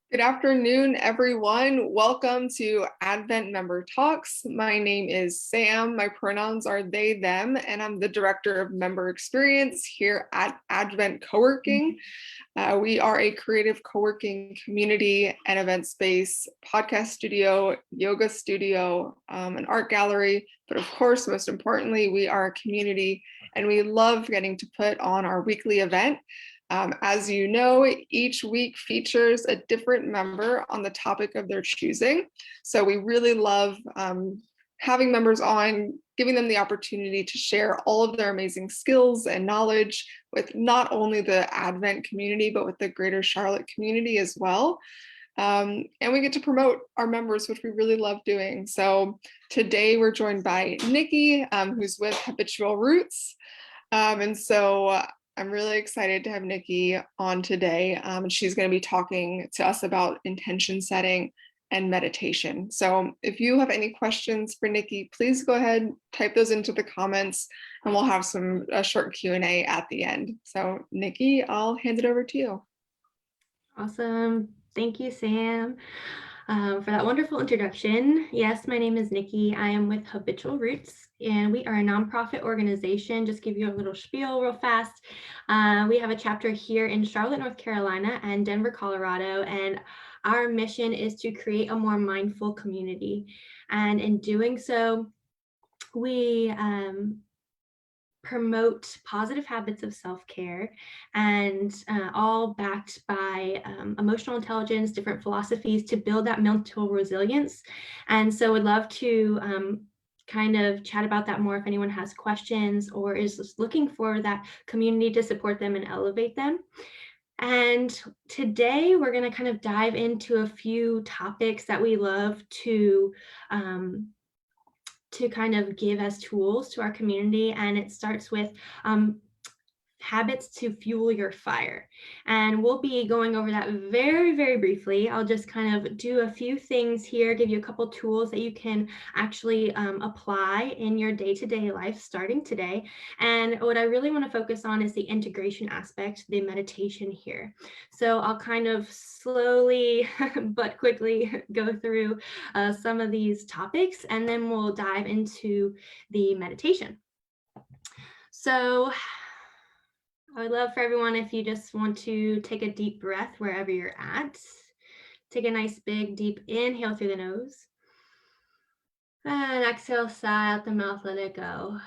Good afternoon, everyone. Welcome to Advent Member Talks. My name is Sam. My pronouns are they, them, and I'm the Director of Member Experience here at Advent Co-working. We are a creative co-working community and event space, podcast studio, yoga studio, an art gallery. But of course, most importantly, we are a community and we love getting to put on our weekly event. As you know, each week features a different member on the topic of their choosing. So we really love having members on, giving them the opportunity to share all of their amazing skills and knowledge with not only the Advent community, but with the greater Charlotte community as well. And we get to promote our members, which we really love doing. So today we're joined by Nikki, who's with Habitual Roots. I'm really excited to have Nikki on today. She's going to be talking to us about intention setting and meditation. So if you have any questions for Nikki, please go ahead, type those into the comments, and we'll have a short Q&A at the end. So Nikki, I'll hand it over to you. Awesome. Thank you, Sam, for that wonderful introduction. Yes, my name is Nikki. I am with Habitual Roots, and we are a nonprofit organization. Just give you a little spiel real fast. We have a chapter here in Charlotte, North Carolina, and Denver, Colorado, and our mission is to create a more mindful community. And in doing so, we promote positive habits of self-care, and all backed by emotional intelligence, different philosophies to build that mental resilience. And so would love to kind of chat about that more if anyone has questions or is just looking for that community to support them and elevate them. And today we're going to kind of dive into a few topics that we love to kind of give as tools to our community. And it starts with habits to fuel your fire. And we'll be going over that very, very briefly. I'll just kind of do a few things here, give you a couple tools that you can actually apply in your day-to-day life starting today. And what I really want to focus on is the integration aspect, the meditation here. So I'll kind of slowly but quickly go through some of these topics, and then we'll dive into the meditation. So I would love for everyone, if you just want to take a deep breath wherever you're at. Take a nice big deep inhale through the nose. And exhale, sigh out the mouth, let it go.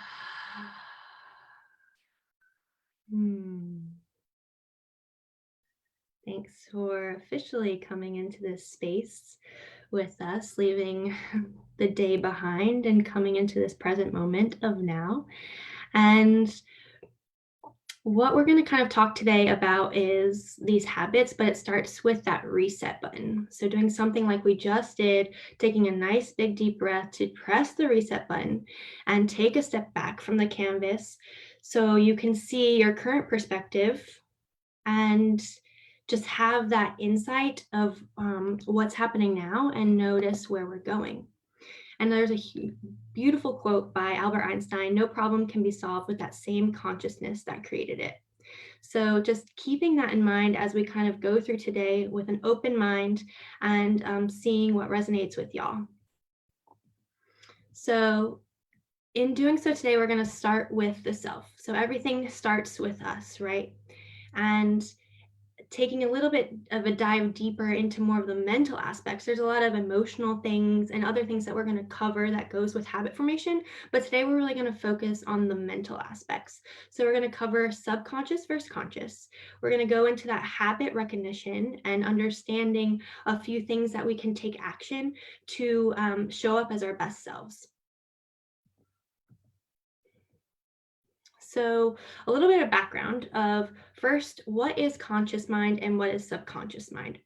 Thanks for officially coming into this space with us, leaving the day behind and coming into this present moment of now. And what we're going to kind of talk today about is these habits, but it starts with that reset button. So doing something like we just did, taking a nice big deep breath to press the reset button and take a step back from the canvas so you can see your current perspective and just have that insight of what's happening now and notice where we're going. And there's a beautiful quote by Albert Einstein: no problem can be solved with that same consciousness that created it. So just keeping that in mind as we kind of go through today with an open mind and seeing what resonates with y'all. So in doing so today, we're going to start with the self. So everything starts with us, right? And taking a little bit of a dive deeper into more of the mental aspects. There's a lot of emotional things and other things that we're going to cover that goes with habit formation, but today we're really going to focus on the mental aspects. So we're going to cover subconscious versus conscious. We're going to go into that habit recognition and understanding a few things that we can take action to show up as our best selves. So a little bit of background of first, what is conscious mind and what is subconscious mind?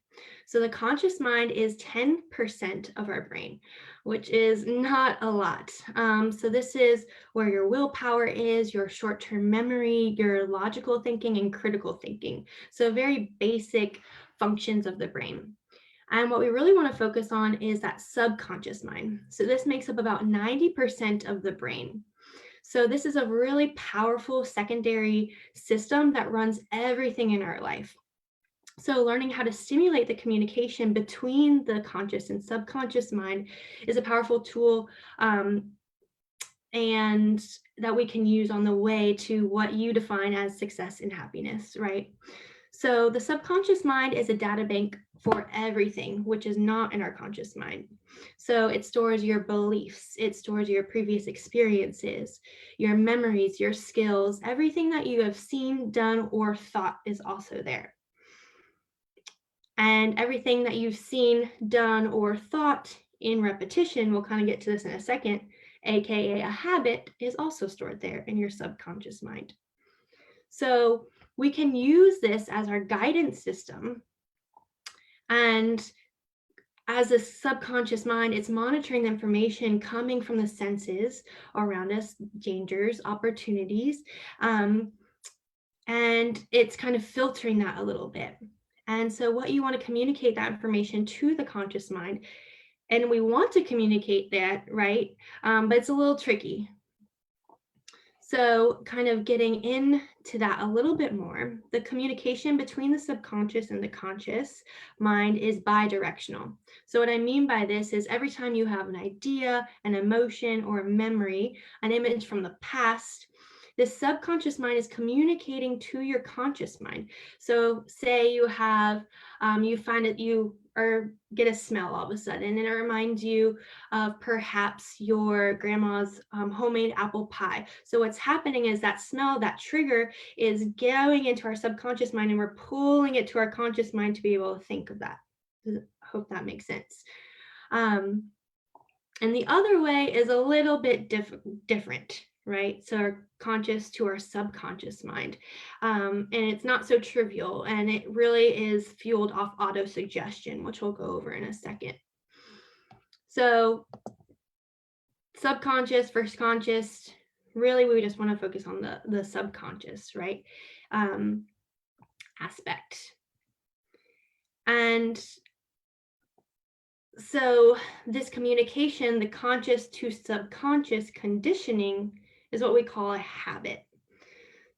So the conscious mind is 10% of our brain, which is not a lot. So this is where your willpower is, your short-term memory, your logical thinking, and critical thinking. So very basic functions of the brain. And what we really want to focus on is that subconscious mind. So this makes up about 90% of the brain. So this is a really powerful secondary system that runs everything in our life. So learning how to stimulate the communication between the conscious and subconscious mind is a powerful tool, and that we can use on the way to what you define as success and happiness, right? So the subconscious mind is a data bank for everything, which is not in our conscious mind. So it stores your beliefs, it stores your previous experiences, your memories, your skills, everything that you have seen, done, or thought is also there. And everything that you've seen, done, or thought in repetition, we'll kind of get to this in a second, aka a habit, is also stored there in your subconscious mind. So we can use this as our guidance system. And as a subconscious mind, it's monitoring the information coming from the senses around us, dangers, opportunities, and it's kind of filtering that a little bit. And so what you want to communicate that information to the conscious mind, and we want to communicate that, right? But it's a little tricky. So kind of getting into that a little bit more, the communication between the subconscious and the conscious mind is bidirectional. So what I mean by this is every time you have an idea, an emotion, or a memory, an image from the past, the subconscious mind is communicating to your conscious mind. So say you have, you find that you or get a smell all of a sudden, and it reminds you of perhaps your grandma's homemade apple pie. So what's happening is that smell, that trigger, is going into our subconscious mind, and we're pulling it to our conscious mind to be able to think of that. I hope that makes sense. And the other way is a little bit different, right? So our conscious to our subconscious mind. And it's not so trivial, and it really is fueled off auto-suggestion, which we'll go over in a second. So subconscious versus conscious, really we just want to focus on the subconscious, right? Aspect. And so this communication, the conscious to subconscious conditioning, is what we call a habit.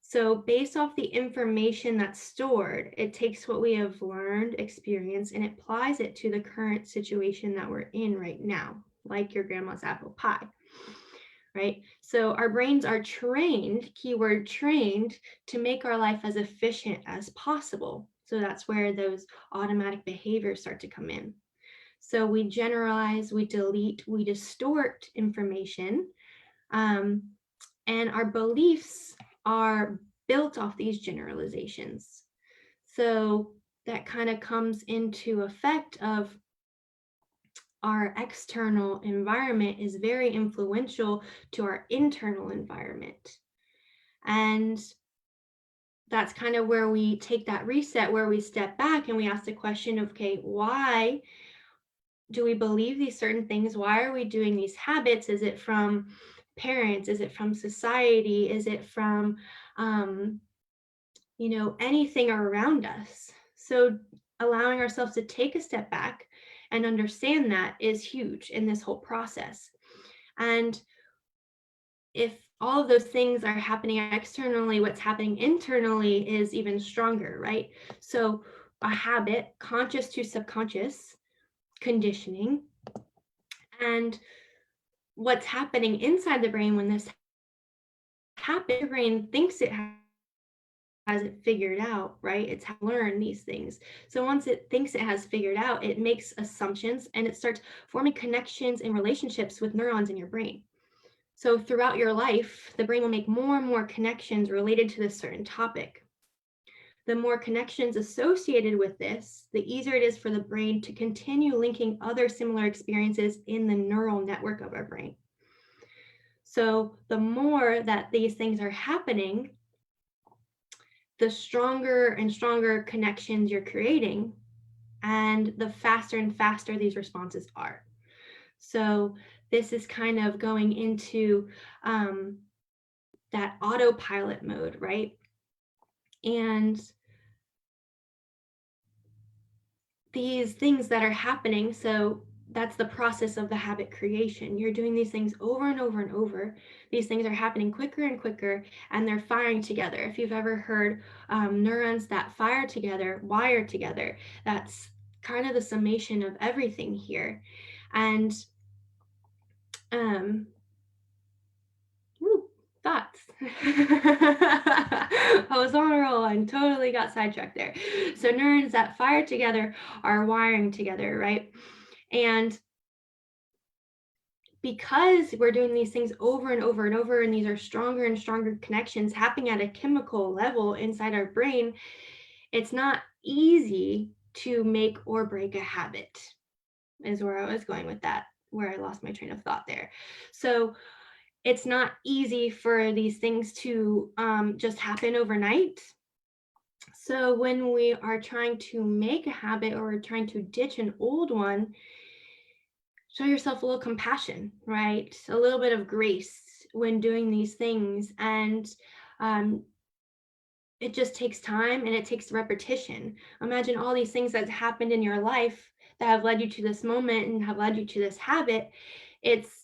So based off the information that's stored, it takes what we have learned, experienced, and it applies it to the current situation that we're in right now, like your grandma's apple pie, right? So our brains are trained, keyword trained, to make our life as efficient as possible. So that's where those automatic behaviors start to come in. So we generalize, we delete, we distort information, and our beliefs are built off these generalizations. So that kind of comes into effect of our external environment is very influential to our internal environment. And that's kind of where we take that reset, where we step back and we ask the question of, okay, why do we believe these certain things? Why are we doing these habits? Is it from parents? Is it from society? Is it from, anything around us? So allowing ourselves to take a step back and understand that is huge in this whole process. And if all of those things are happening externally, what's happening internally is even stronger, right? So a habit, conscious to subconscious conditioning, and what's happening inside the brain when this happens, the brain thinks it has it figured out, right? It's how to learn these things. So once it thinks it has figured out, it makes assumptions and it starts forming connections and relationships with neurons in your brain. So throughout your life, the brain will make more and more connections related to this certain topic. The more connections associated with this, the easier it is for the brain to continue linking other similar experiences in the neural network of our brain. So the more that these things are happening, the stronger and stronger connections you're creating, and the faster and faster these responses are. So this is kind of going into that autopilot mode, right? And these things that are happening, so that's the process of the habit creation. You're doing these things over and over and over. These things are happening quicker and quicker, and they're firing together. If you've ever heard neurons that fire together, wire together, that's kind of the summation of everything here. And um, woo, thoughts. I was on a roll and totally got sidetracked there. So neurons that fire together are wiring together, right? And because we're doing these things over and over and over, and these are stronger and stronger connections happening at a chemical level inside our brain, it's not easy to make or break a habit, is where I was going with that, where I lost my train of thought there. So it's not easy for these things to just happen overnight. So when we are trying to make a habit or we're trying to ditch an old one, show yourself a little compassion, right? A little bit of grace when doing these things. And um, it just takes time and it takes repetition. Imagine all these things that happened in your life that have led you to this moment and have led you to this habit. It's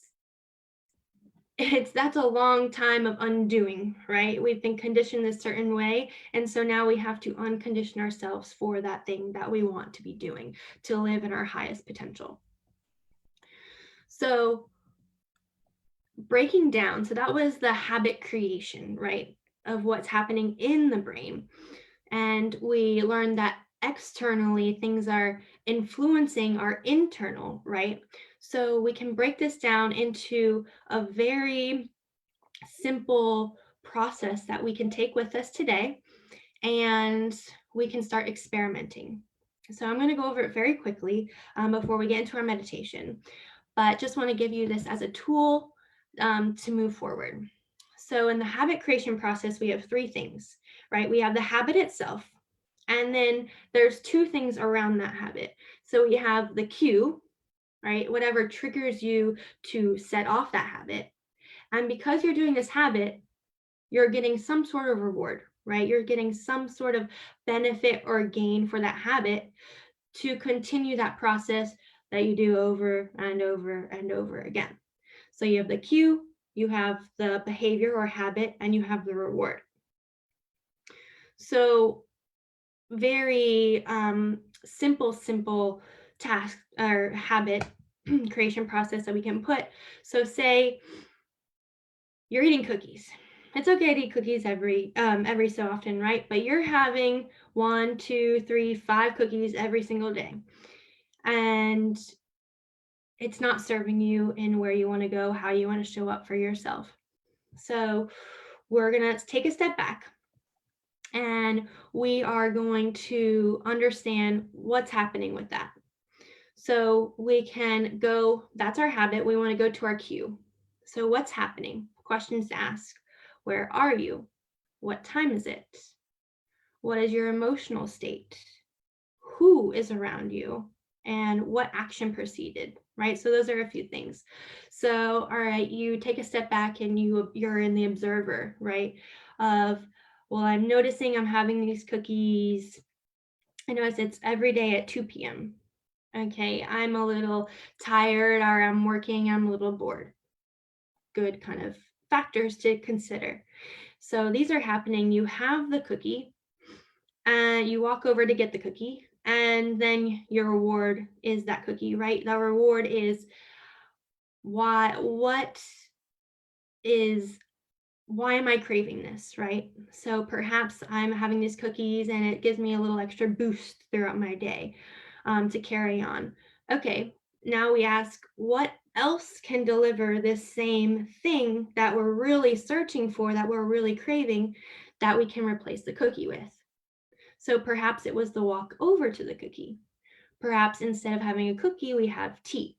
that's a long time of undoing, right? We've been conditioned a certain way, and so now we have to uncondition ourselves for that thing that we want to be doing, to live in our highest potential. So breaking down, so that was the habit creation, right, of what's happening in the brain. And we learned that externally things are influencing our internal, right? So we can break this down into a very simple process that we can take with us today, and we can start experimenting. So I'm going to go over it very quickly before we get into our meditation, but just want to give you this as a tool to move forward. So in the habit creation process, we have three things, right? We have the habit itself, and then there's two things around that habit. So we have the cue, right? Whatever triggers you to set off that habit. And because you're doing this habit, you're getting some sort of reward, right? You're getting some sort of benefit or gain for that habit to continue that process that you do over and over and over again. So you have the cue, you have the behavior or habit, and you have the reward. So very simple task or habit creation process that we can put. So say you're eating cookies. It's okay to eat cookies every so often, right? But you're having 1, 2, 3, 5 cookies every single day, and it's not serving you in where you want to go, how you want to show up for yourself. So we're gonna take a step back, and we are going to understand what's happening with that. So we can go, that's our habit. We want to go to our cue. So what's happening? Questions to ask. Where are you? What time is it? What is your emotional state? Who is around you? And what action proceeded, right? So those are a few things. So, all right, you take a step back and you're in the observer, right? Of, well, I'm noticing I'm having these cookies. I notice it's every day at 2 p.m. Okay, I'm a little tired, or I'm working, I'm a little bored. Good kind of factors to consider. So these are happening. You have the cookie, and you walk over to get the cookie, and then your reward is that cookie, right? The reward is why am I craving this, right? So perhaps I'm having these cookies and it gives me a little extra boost throughout my day to carry on. Okay, now we ask, what else can deliver this same thing that we're really searching for, that we're really craving, that we can replace the cookie with? So perhaps it was the walk over to the cookie. Perhaps instead of having a cookie, we have tea.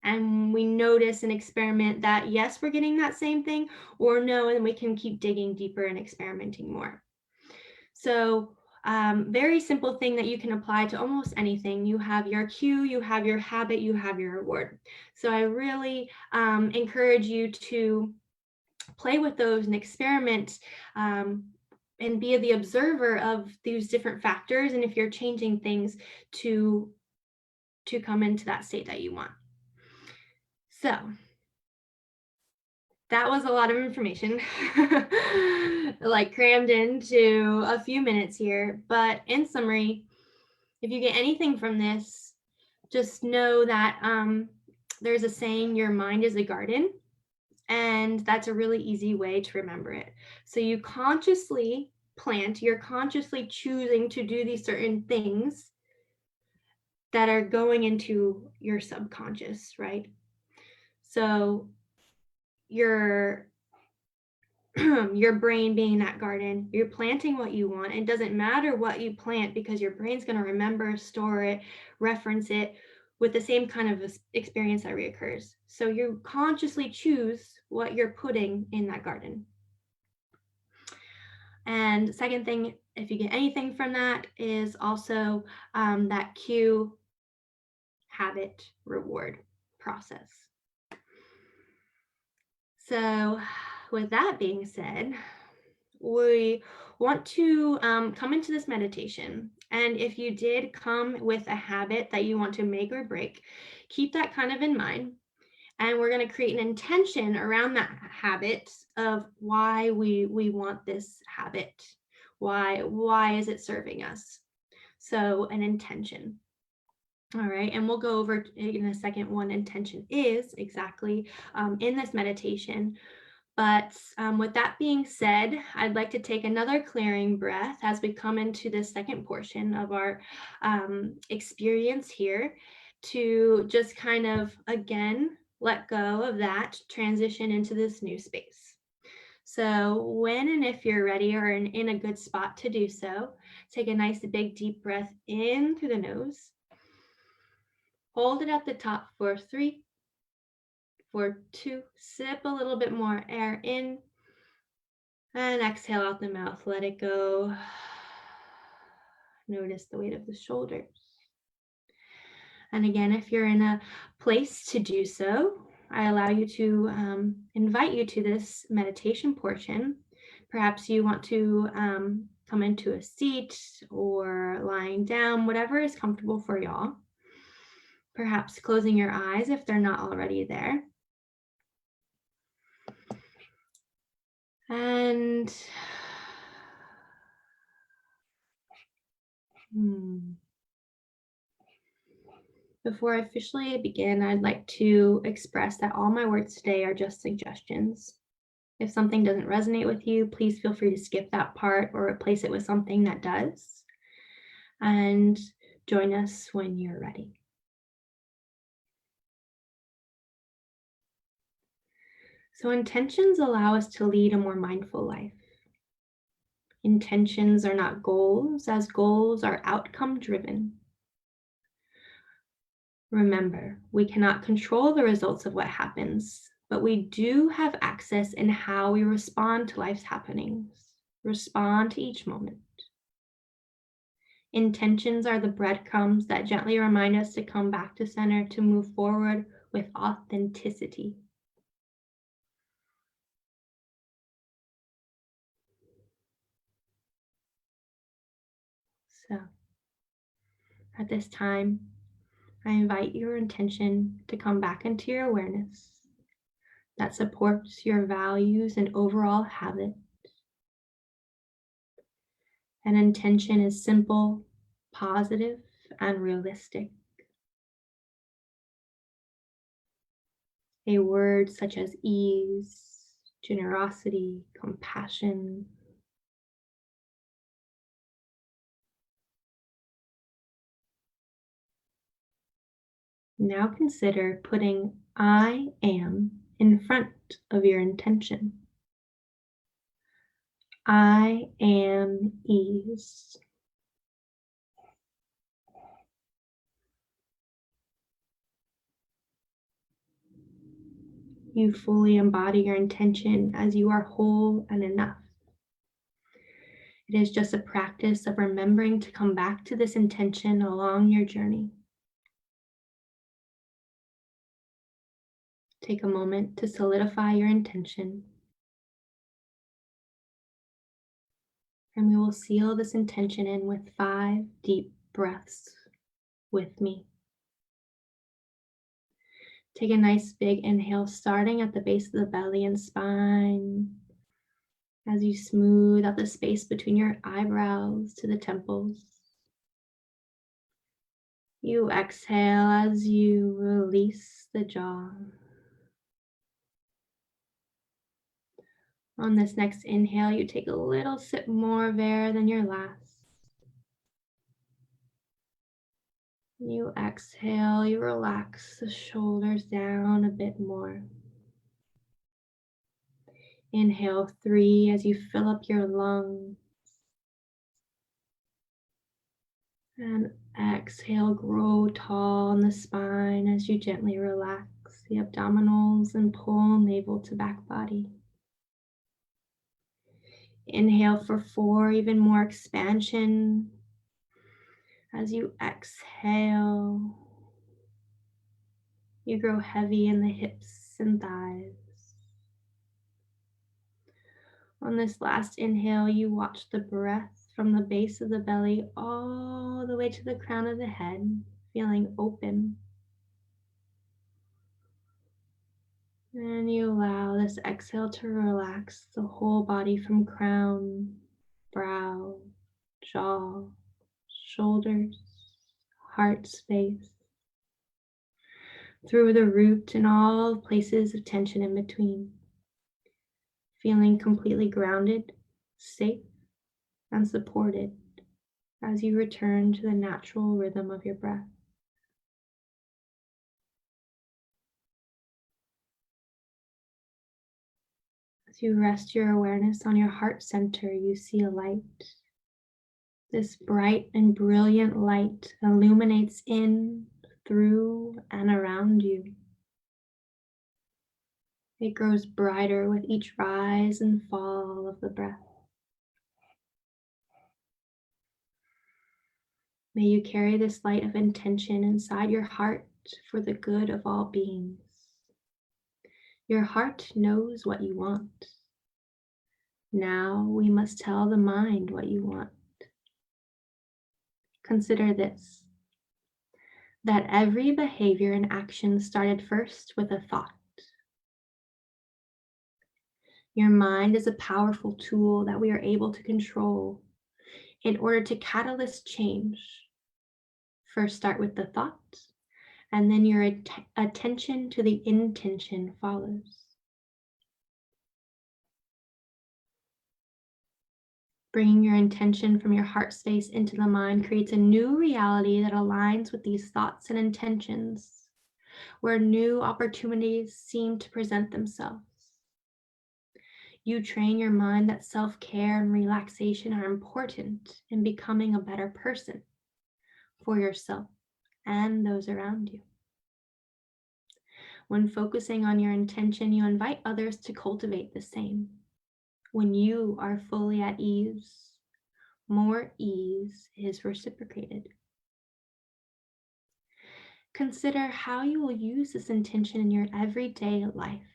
And we notice and experiment that, yes, we're getting that same thing, or no, and we can keep digging deeper and experimenting more. So very simple thing that you can apply to almost anything. You have your cue, you have your habit, you have your reward. So I really encourage you to play with those and experiment and be the observer of these different factors. And if you're changing things to come into that state that you want. So that was a lot of information, like crammed into a few minutes here. But in summary, if you get anything from this, just know that there's a saying, your mind is a garden, and that's a really easy way to remember it. So you consciously plant, you're consciously choosing to do these certain things that are going into your subconscious, right? So your your brain being that garden, you're planting what you want. It doesn't matter what you plant because your brain's going to remember, store it, reference it with the same kind of experience that reoccurs. So you consciously choose what you're putting in that garden. And second thing, if you get anything from that, is also that cue, habit, reward process. So with that being said, we want to come into this meditation. And if you did come with a habit that you want to make or break, keep that kind of in mind. And we're going to create an intention around that habit of why we want this habit. Why is it serving us? So an intention. All right, and we'll go over in a second what intention is exactly in this meditation. But with that being said, I'd like to take another clearing breath as we come into the second portion of our experience here, to just kind of, again, let go of that, transition into this new space. So when and if you're ready or in a good spot to do so, take a nice big deep breath in through the nose. Hold it at the top for 3, for 2, sip a little bit more air in, and exhale out the mouth, let it go. Notice the weight of the shoulders. And again, if you're in a place to do so, I allow you to invite you to this meditation portion. Perhaps you want to come into a seat or lying down, whatever is comfortable for y'all. Perhaps closing your eyes if they're not already there. And before I officially begin, I'd like to express that all my words today are just suggestions. If something doesn't resonate with you, please feel free to skip that part or replace it with something that does. And join us when you're ready. So intentions allow us to lead a more mindful life. Intentions are not goals, as goals are outcome driven. Remember, we cannot control the results of what happens, but we do have access in how we respond to life's happenings, respond to each moment. Intentions are the breadcrumbs that gently remind us to come back to center, to move forward with authenticity. So, at this time, I invite your intention to come back into your awareness that supports your values and overall habit. An intention is simple, positive, and realistic. A word such as ease, generosity, compassion. Now consider putting I am in front of your intention. I am ease. You fully embody your intention as you are whole and enough. It is just a practice of remembering to come back to this intention along your journey. Take a moment to solidify your intention. And we will seal this intention in with 5 deep breaths with me. Take a nice big inhale, starting at the base of the belly and spine, as you smooth out the space between your eyebrows to the temples. You exhale as you release the jaw. On this next inhale, you take a little sip more of air than your last. You exhale, you relax the shoulders down a bit more. Inhale 3 as you fill up your lungs. And exhale, grow tall in the spine as you gently relax the abdominals and pull navel to back body. Inhale for 4, even more expansion. As you exhale, you grow heavy in the hips and thighs. On this last inhale, you watch the breath from the base of the belly all the way to the crown of the head, feeling open. And you allow this exhale to relax the whole body from crown, brow, jaw, shoulders, heart space, through the root and all places of tension in between. Feeling completely grounded, safe, and supported as you return to the natural rhythm of your breath. As you rest your awareness on your heart center, you see a light. This bright and brilliant light illuminates in, through, and around you. It grows brighter with each rise and fall of the breath. May you carry this light of intention inside your heart for the good of all beings. Your heart knows what you want. Now we must tell the mind what you want. Consider this, that every behavior and action started first with a thought. Your mind is a powerful tool that we are able to control in order to catalyst change. First start with the thought, and then your attention to the intention follows. Bringing your intention from your heart space into the mind creates a new reality that aligns with these thoughts and intentions, where new opportunities seem to present themselves. You train your mind that self-care and relaxation are important in becoming a better person for yourself and those around you. When focusing on your intention, you invite others to cultivate the same. When you are fully at ease, more ease is reciprocated. Consider how you will use this intention in your everyday life.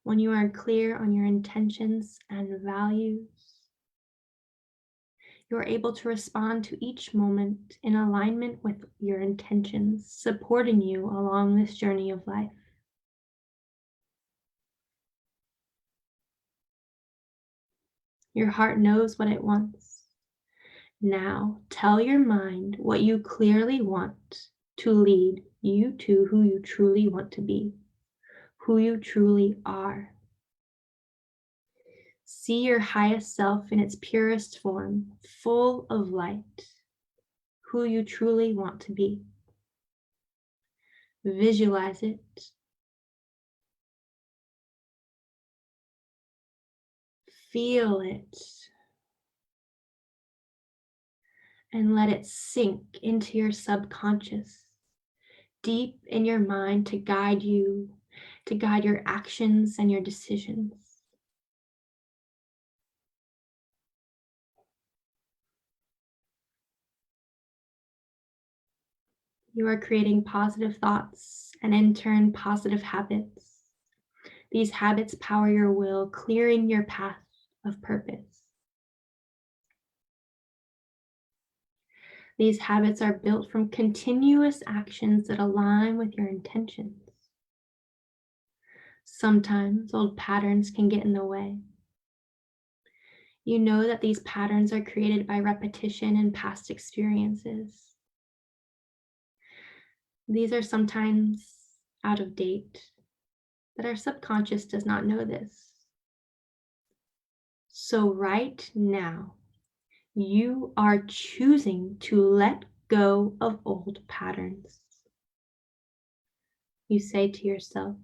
When you are clear on your intentions and values, you are able to respond to each moment in alignment with your intentions, supporting you along this journey of life. Your heart knows what it wants. Now, tell your mind what you clearly want to lead you to who you truly want to be, who you truly are. See your highest self in its purest form, full of light, who you truly want to be. Visualize it. Feel it. And let it sink into your subconscious, deep in your mind to guide you, to guide your actions and your decisions. You are creating positive thoughts and in turn positive habits. These habits power your will, clearing your path of purpose. These habits are built from continuous actions that align with your intentions. Sometimes old patterns can get in the way. You know that these patterns are created by repetition and past experiences. These are sometimes out of date, but our subconscious does not know this. So right now, you are choosing to let go of old patterns. You say to yourself,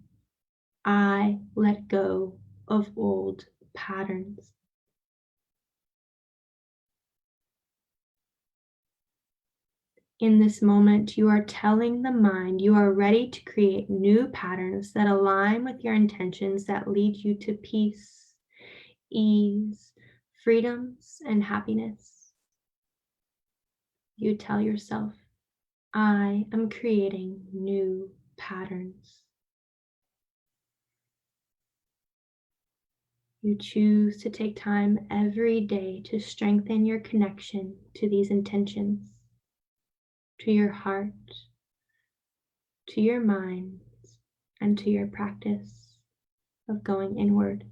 I let go of old patterns. In this moment, you are telling the mind you are ready to create new patterns that align with your intentions that lead you to peace, ease, freedoms, and happiness. You tell yourself, I am creating new patterns. You choose to take time every day to strengthen your connection to these intentions, to your heart, to your mind, and to your practice of going inward.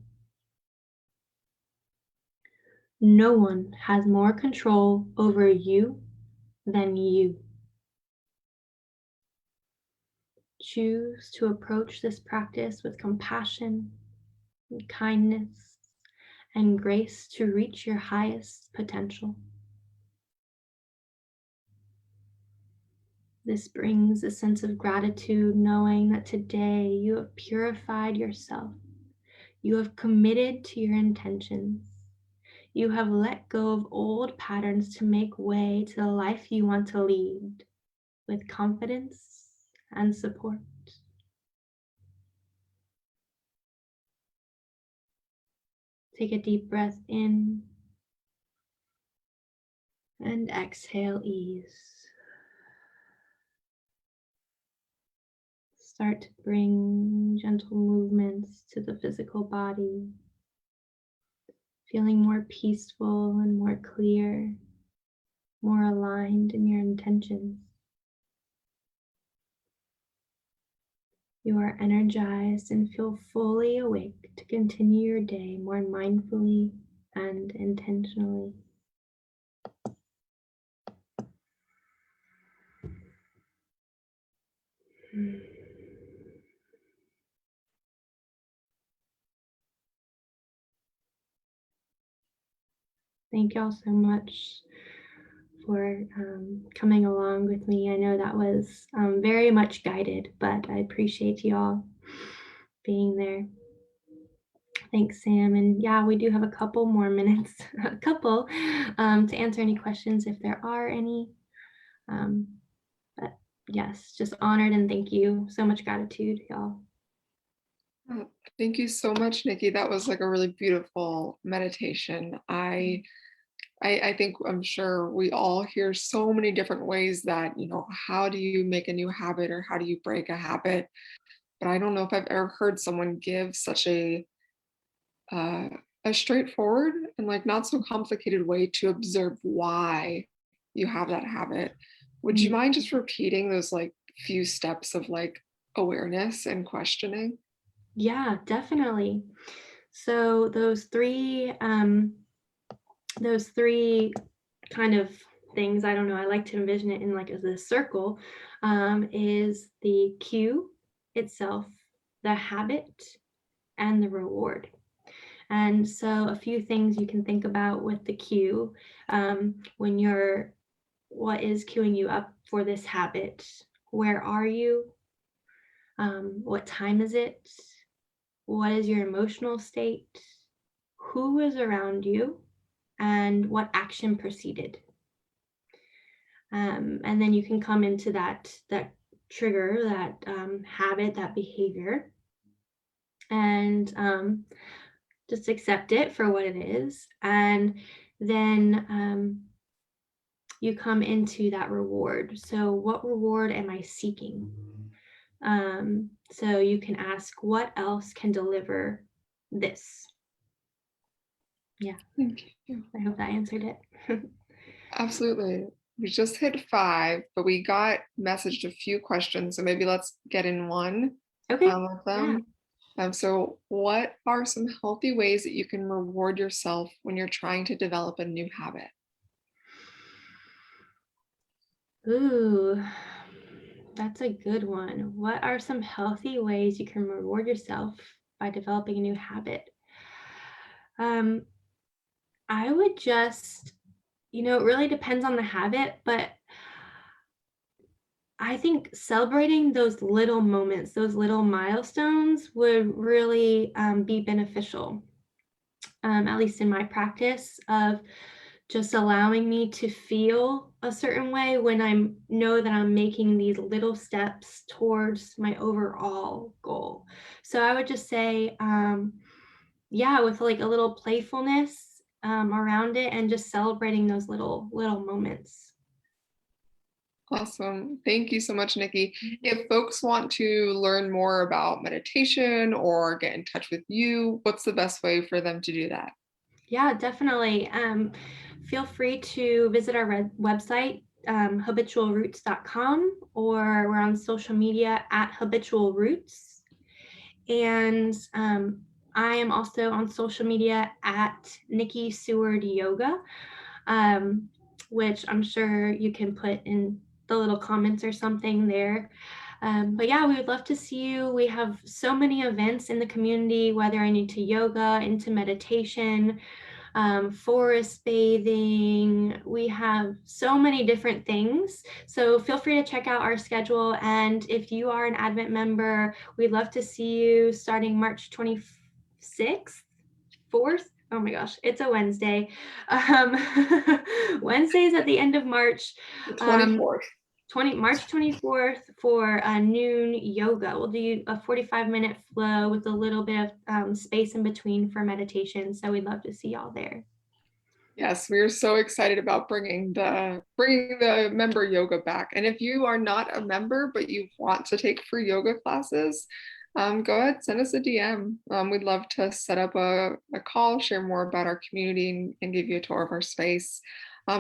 No one has more control over you than you. Choose to approach this practice with compassion and kindness and grace to reach your highest potential. This brings a sense of gratitude, knowing that today you have purified yourself. You have committed to your intentions. You have let go of old patterns to make way to the life you want to lead with confidence and support. Take a deep breath in and exhale ease. Start to bring gentle movements to the physical body, feeling more peaceful and more clear, more aligned in your intentions. You are energized and feel fully awake to continue your day more mindfully and intentionally. Thank y'all so much for coming along with me. I know that was very much guided, but I appreciate y'all being there. Thanks, Sam. And yeah, we do have a couple more minutes, a couple, to answer any questions if there are any. But yes, just honored and thank you. So much gratitude, y'all. Thank you so much, Nikki. That was like a really beautiful meditation. I think I'm sure we all hear so many different ways that, how do you make a new habit or how do you break a habit? But I don't know if I've ever heard someone give such uh, a straightforward and like not so complicated way to observe why you have that habit. Would you mind just repeating those like few steps of like awareness and questioning? Yeah, definitely. So those three kind of things, I don't know, I like to envision it in like as a circle, is the cue itself, the habit, and the reward. And so a few things you can think about with the cue, when you're, what is cueing you up for this habit? Where are you? What time is it? What is your emotional state? Who is around you? And what action preceded? And then you can come into that trigger, that habit, that behavior, and just accept it for what it is. And then you come into that reward. So what reward am I seeking? So you can ask, what else can deliver this? Yeah. Thank you. I hope that answered it. Absolutely. We just hit 5, but we got messaged a few questions, so maybe let's get in one Okay. of Yeah. them. So what are some healthy ways that you can reward yourself when you're trying to develop a new habit? Ooh, that's a good one. What are some healthy ways you can reward yourself by developing a new habit? Um, I would just, it really depends on the habit, but I think celebrating those little moments, those little milestones would really be beneficial, at least in my practice of just allowing me to feel a certain way when I know that I'm making these little steps towards my overall goal. So I would just say, yeah, with like a little playfulness around it and just celebrating those little moments. Awesome. Thank you so much, Nikki. If folks want to learn more about meditation or get in touch with you, what's the best way for them to do that? Yeah, definitely. Feel free to visit our website, habitualroots.com, or we're on social media at Habitual Roots. And I am also on social media at Nikki Seward Yoga, um, which I'm sure you can put in the little comments or something there. But yeah, we would love to see you. We have so many events in the community, whether I need to yoga, into meditation, forest bathing. We have so many different things. So feel free to check out our schedule. And if you are an Advent member, we'd love to see you starting March 26th, 4th. Oh my gosh, it's a Wednesday. Um, Wednesdays at the end of March. The Um, 24th. March 24th for noon yoga. We'll do a 45-minute flow with a little bit of space in between for meditation. So we'd love to see y'all there. Yes, we are so excited about bringing the member yoga back. And if you are not a member but you want to take free yoga classes, go ahead, send us a DM. We'd love to set up a call, share more about our community, and give you a tour of our space.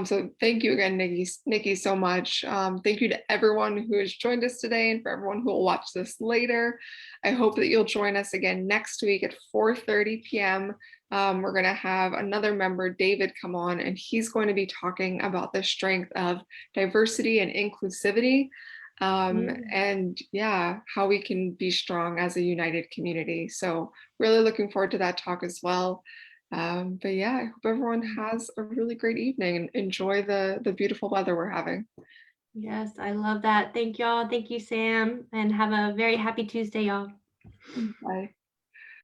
So thank you again, Nikki, so much. Thank you to everyone who has joined us today and for everyone who will watch this later. I hope that you'll join us again next week at 4:30 p.m. We're going to have another member, David, come on, and he's going to be talking about the strength of diversity and inclusivity. And yeah, how we can be strong as a united community. So really looking forward to that talk as well. But yeah, I hope everyone has a really great evening and enjoy the beautiful weather we're having. Yes, I love that. Thank y'all. Thank you, Sam. And have a very happy Tuesday, y'all. Bye.